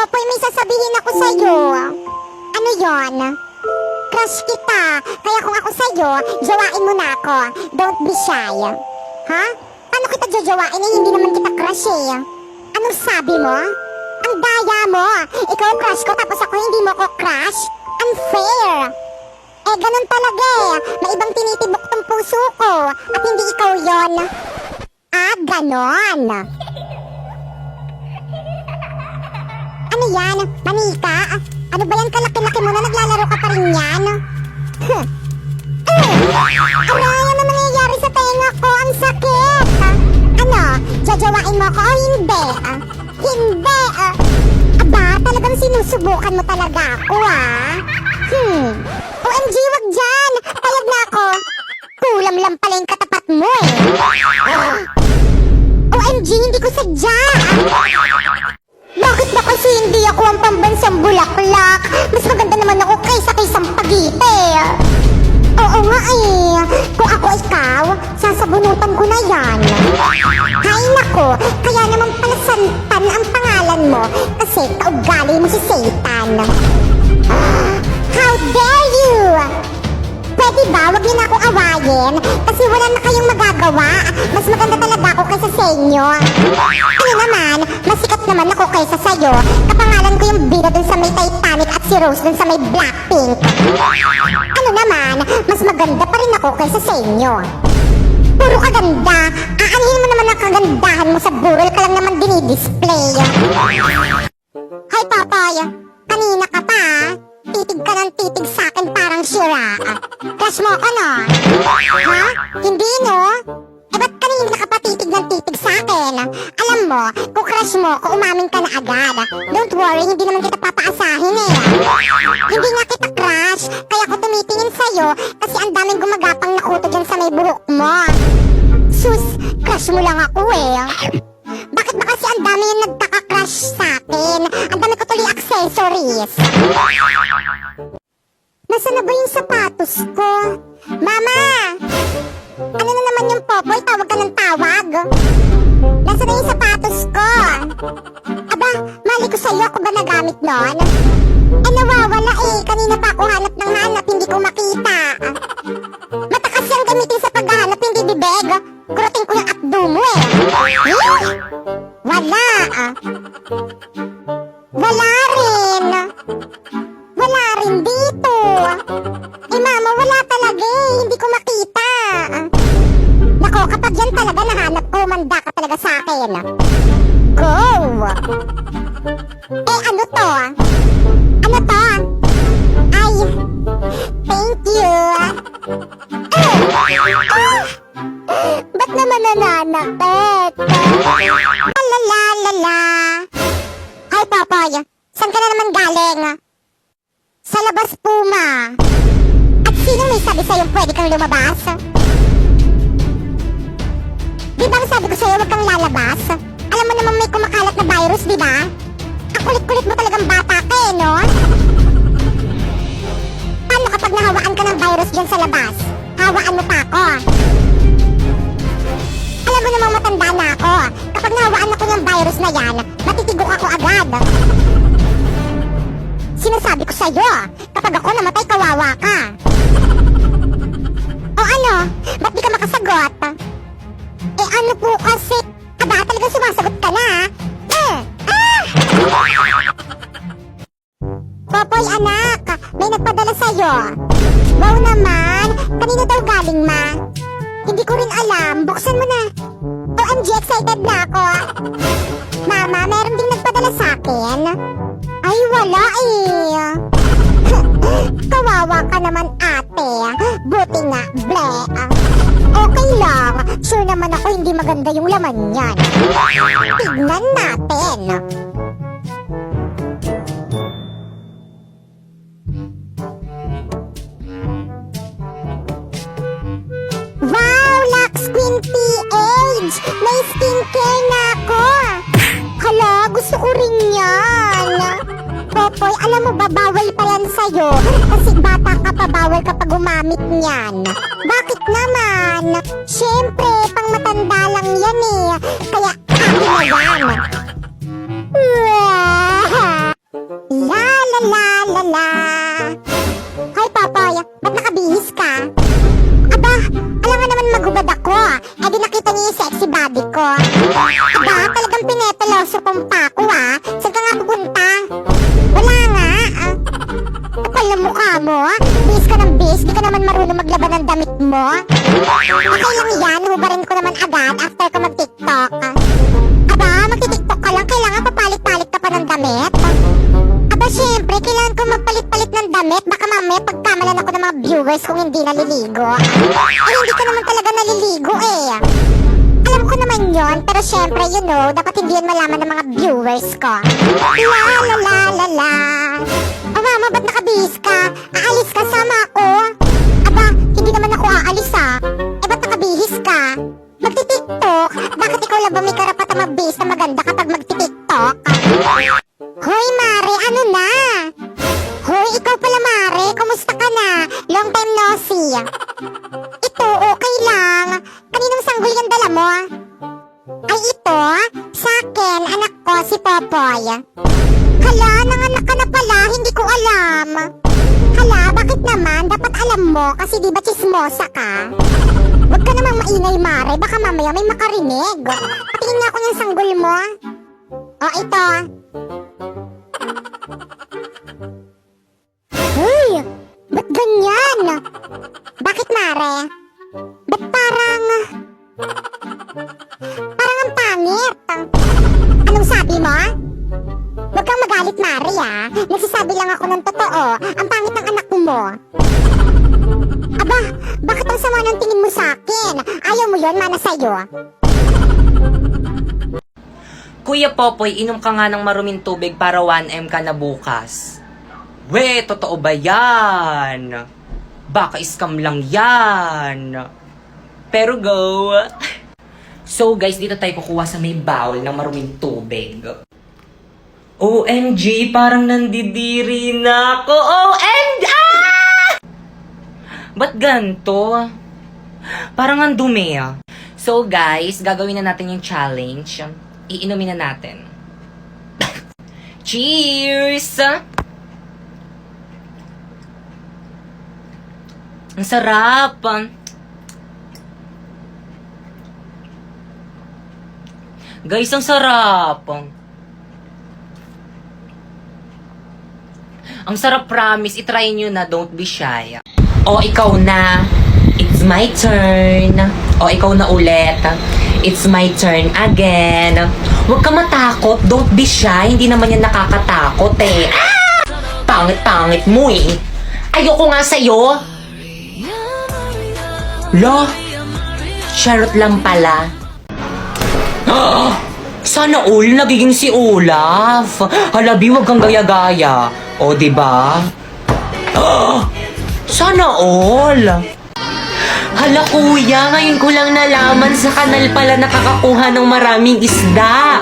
Popoy, may sasabihin ako sa'yo. Ano yon? Crush kita. Kaya kung ako sa'yo, jawain mo na ako. Don't be shy. Ha? Paano kita jajawain eh? Hindi naman kita crush eh. Anong sabi mo? Ang daya mo. Ikaw ang crush ko tapos ako hindi mo ko crush? Unfair. Eh, ganun talaga eh. May ibang tinitibok tong puso ko. At hindi ikaw yon. Ah, ganon. Ano yan? Manika? Ano ba yan? Kalaki-laki mo na naglalaro ka pa rin yan? Aray, ano nangyayari sa tenga ko? Ang sakit! Ano? Jajawain mo ko o hindi? Hindi! Aba, talagang sinusubukan mo talaga ako OMG, wag dyan! Payag na ako! Kulam lang pala yung katapat mo eh! OMG, hindi ko sadya! Bakit ba kasi hindi ako ang pambansang bulaklak? Mas maganda naman ako kaysa kay Sampaguite. Oo nga eh. Kung ako ikaw, sasabunutan ko na yan. Hay nako, kaya naman pala Santan ang pangalan mo kasi kaugali mo si Satan. How dare you! Pwede ba, wag niyo na akong awayin kasi wala na kayong magagawa. Mas maganda talaga ako kaysa sa inyo. Ano naman, masikat naman ako kaysa sa'yo. Kapangalan ko yung bida dun sa may Titanic at si Rose dun sa may Blackpink. Ano naman, mas maganda pa rin ako kaysa sa inyo. Puro kaganda. Aanhin mo naman ang kagandahan mo sa burol ka lang naman dinidisplay. Hay Popoy, kanina ka pa titig ka ng titig sa akin parang sira. Crush mo ako no? Ha? Hindi no? Eh ba't kanina ka pa titig ng titig sa akin? Alam mo, kung crush mo ko umamin ka na agad. Don't worry, hindi naman kita papaasahin eh. Hindi nga kita crush, kaya ko tumitingin sa'yo kasi ang daming gumagapang na kuto dyan sa may buhok mo. Sus, crush mo lang ako eh. Bakit ba kasi ang dami yung nagkaka-crush sa akin? Ang dami ko tuloy accessories. Nasaan na ba yung sapatos ko? Mama! Ano na naman yung Popoy? Tawag ka ng tawag? Nasaan na yung sapatos ko? Aba, mali ko sa'yo. Ako ba nagamit nun? Eh, nawawala eh. Kanina pa ako hanap ng hanap. Hindi ko makita. Mata kasi ang gamitin sa paghahanap. Hindi bibeg. Kurutin ko yung akdo mo eh. Wala Wala rin. Wala rin dito. Eh mama, wala talaga eh. Hindi ko makita. Nako, kapag yan talaga nahanap ko, manda ka talaga sa akin. Go! Eh ano to? Ano to? Ay, thank you. Ba't naman nananakit? Lalalala. Ay, Popoy, saan ka na naman galing? Sa labas po, ma. At sino may sabi sa'yo pwede kang lumabas? Di ba ang sabi ko sa'yo huwag kang lalabas? Alam mo naman may kumakalat na virus, di ba? Ang kulit-kulit mo talagang bata ka eh, no? Paano kapag nahawaan ka ng virus dyan sa labas? Hawaan mo pa ako. Alam mo namang matanda na ako. Kapag nahawaan ako ng virus na yan, matitigok ako agad. Sinasabi ko sa'yo, kapag ako namatay, kawawa ka. O ano? Ba't di ka makasagot? Eh ano po kasi? Aba, talagang sumasagot ka na Popoy anak, may nagpadala sa'yo. Wow naman, kanina daw galing ma? Hindi ko rin alam, buksan mo na. OMG, excited na ako. Mama, meron ding nagpadala sa'kin. Ay, wala eh. Kawawa ka naman ate. Buti nga, ble. Okay lang. Sure naman ako hindi maganda yung laman niyan. Tignan natin. Wow, Lux Queen PH! May skincare na ako. Hala, gusto ko rin yan. Popoy, alam mo ba, bawal pa yan sa'yo. Kasi bata ka pa, bawal ka pa gumamit niyan. Bakit naman? Siyempre, pang matanda lang yan eh. Kaya, akin na yan. ng damit mo? Okay lang yan, hubarin ko naman agad after ko mag-TikTok. Aba, magti-TikTok ka lang, kailangan papalit-palit ka pa ng damit? Aba, syempre, kailangan ko magpalit-palit ng damit. Baka mamaya pagkamalan ako ng mga viewers kung hindi naliligo. Hindi ka naman talaga naliligo eh. Alam ko naman yon, pero syempre, you know, dapat hindi yan malaman ng mga viewers ko. La la la la la. O mama, ba't nakabihis ka? Aalis ka, sama ako. Aba, hindi naman ako aalis ba't nakabihis ka? Magti-TikTok? Bakit ikaw lang ba may karapatang magbihis na maganda kapag magti-TikTok? Hoy, Mare, ano na? Hoy, ikaw pala, Mare, kumusta ka na? Long time no see. Ito, okay lang. Kaninong sanggol yung dala mo? Ay, ito? Sa akin, anak ko, si Popoy. Hala, nanganak ka na pala, hindi ko alam. Hala, bakit naman? Dapat alam mo, kasi di ba chismosa ka? Huwag ka namang maingay, Mare, baka mamaya may makarinig. Patingin nga ako ng sanggol mo. O, ito. Uy, ba't ganyan? Bakit, Mare? Ba't parang ang pangit? Anong sabi mo? Huwag kang magalit, Mare, Nagsasabi lang ako ng totoo. Ang pangit ng anak mo. Aba, bakit ang sama ng tingin mo sa akin? Ayaw mo yon, mana sa'yo. Kuya Popoy, inom ka nga ng maruming tubig para 1M ka na bukas. We, totoo ba yan? Baka scam lang yan. Pero go. So guys, dito tayo kukuha sa may bowl ng maruming tubig. OMG, parang nandidiri na ako. OMG! Ba't ganito? Parang ang dumi So guys, gagawin na natin yung challenge. Iinumin na natin. Cheers! Ang sarap! Guys, ang sarap! Ang sarap, promise. I-try nyo na, don't be shy. O, ikaw na. It's my turn. O, ikaw na ulit. It's my turn again. Huwag ka matakot. Don't be shy. Hindi naman yan nakakatakot eh. Ah! Pangit-pangit mo eh. Ayoko nga sa'yo. Lo, charot lang pala. Sana all nagiging si Olaf. Halabi, wag kang gaya-gaya. O, diba? Sana all. Hala kuya, ngayon ko lang nalaman sa kanal pala nakakakuha ng maraming isda.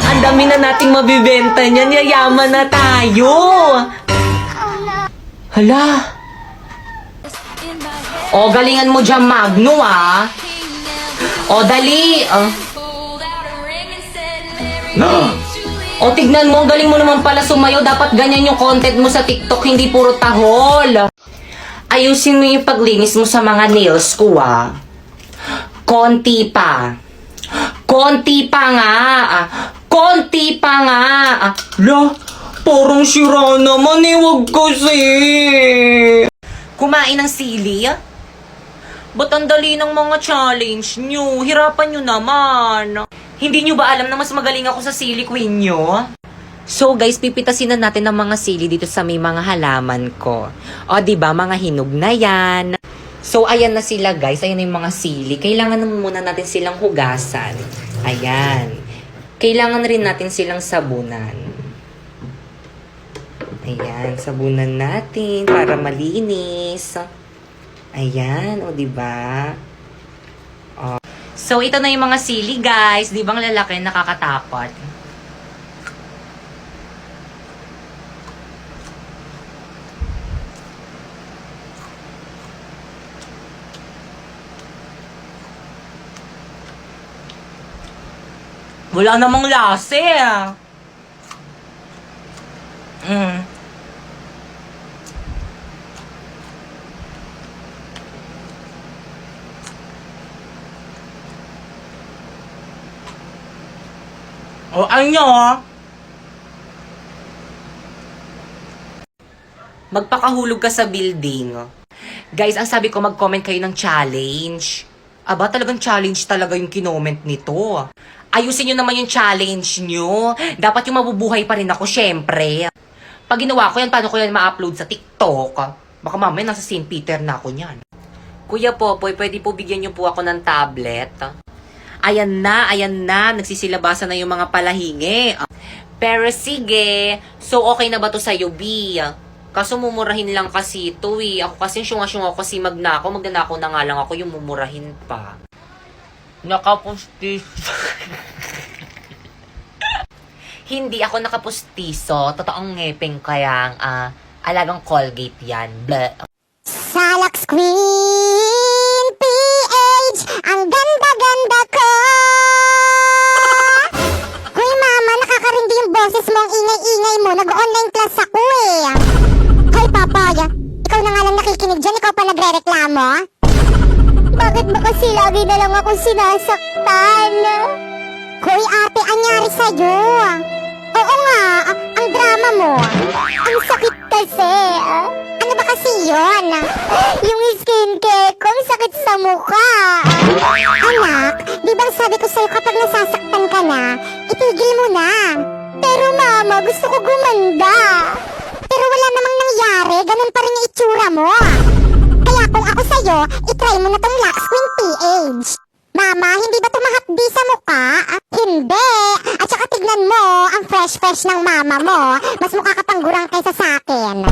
Ang dami na nating mabibenta niyan, yayaman na tayo. Hala. O, galingan mo dyan, Magno, O, dali. O, tignan mo, galing mo naman pala sumayo. Dapat ganyan yung content mo sa TikTok, hindi puro tahol. Ayusin mo yung paglinis mo sa mga nails ko, Konti pa. Konti pa nga. Konti pa nga. La, parang sira naman wag kasi. Kumain ng sili? Ba't ang dali ng mga challenge nyo? Hirapan nyo naman. Hindi nyo ba alam na mas magaling ako sa sili queen nyo? So guys, pipitasin na natin ng mga sili dito sa may mga halaman ko. O diba, mga hinog na yan. So ayan na sila guys, ayan na yung mga sili. Kailangan na muna natin silang hugasan. Ayan. Kailangan rin natin silang sabunan. Ayan, sabunan natin para malinis. Ayan, o diba? O. So ito na yung mga sili guys. Di ba ang lalaki, nakakatakot? Wala namang lasa O, ano? Magpakahulog ka sa building. Guys, ang sabi ko, mag-comment kayo ng challenge. Aba, talagang challenge talaga yung kinoment nito. Ayusin nyo naman yung challenge nyo. Dapat yung mabubuhay pa rin ako, syempre. Pag ginawa ko yan, paano ko yan ma-upload sa TikTok? Baka mamaya nasa St. Peter na ako niyan. Kuya Popoy, pwede po bigyan nyo po ako ng tablet? Ayan na. Nagsisilabasan na yung mga palahingi. Pero sige. So, okay na ba to sa'yo, B? Kaso mumurahin lang kasi ito eh. Ako kasi syunga-syunga kasi magnakaw na nga lang ako yung mumurahin pa. Nakapustis. Hindi ako nakapustiso. Totoong ngepeng kaya alagang Colgate yan. Bleh. Salax Queen PH, ang ganda-ganda ko. Hoy mama, nakakarindi yung boses mo, ang ingay-ingay mo. Nag-online class ako eh. Hoy papaya, ikaw na nga lang nakikinig dyan, ikaw pa nagre-reklamo? Bakit ba kasi lagi na lang ako sinasaktan? Hoy ate, anyari sa'yo? Oo nga, ang drama mo. Ang sakit kasi. Ano ba kasi yun? Yung skincare ko, ang sakit sa mukha. Anak, di ba sabi ko sa'yo kapag nasasaktan ka na, itigil mo na. Pero mama, gusto ko gumanda. Pero wala namang nangyari, ganun pa rin yung itsura mo. Kaya kung ako sa'yo, itry mo na tong Lux Queen PH. Mama, hindi ba tumahapdi sa mukha? Hindi. At saka tignan mo, ang fresh-fresh ng mama mo. Mas mukha ka pang gurang kaysa sa akin.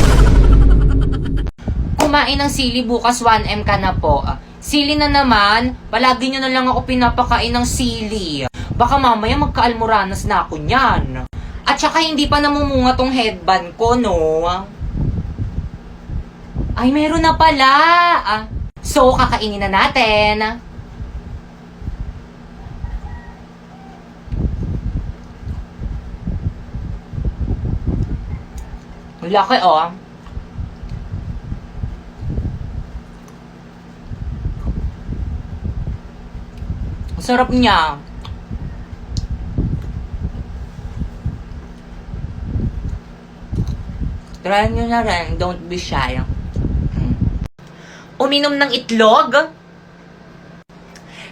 Kumain ng sili bukas 1M ka na po. Sili na naman, palagi nyo na lang ako pinapakain ng sili. Baka mamaya magkaalmoranas na ako niyan. At saka hindi pa namumunga tong headband ko, no? Ay, meron na pala. So, kakainin na natin. Laki, oh. Sarap niya. Try nyo na rin. Don't be shy. Uminom ng itlog?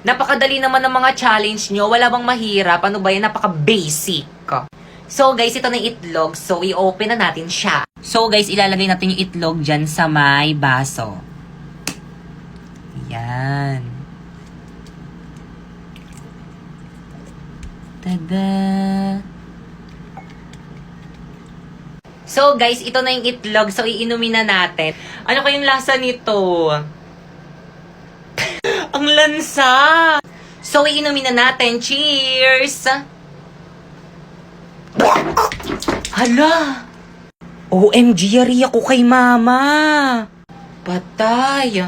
Napakadali naman ng mga challenge nyo. Wala bang mahirap? Ano ba yan? Napaka-basic. So guys, ito na yung itlog. So i-open na natin siya. So guys, ilalagay natin yung itlog dyan sa may baso. Yan. Tada! So guys, ito na yung itlog. So iinumin na natin. Ano kayong lasa nito? Ang lansa! So iinumin na natin. Cheers! Hala! OMG, yari ako kay mama! Patay!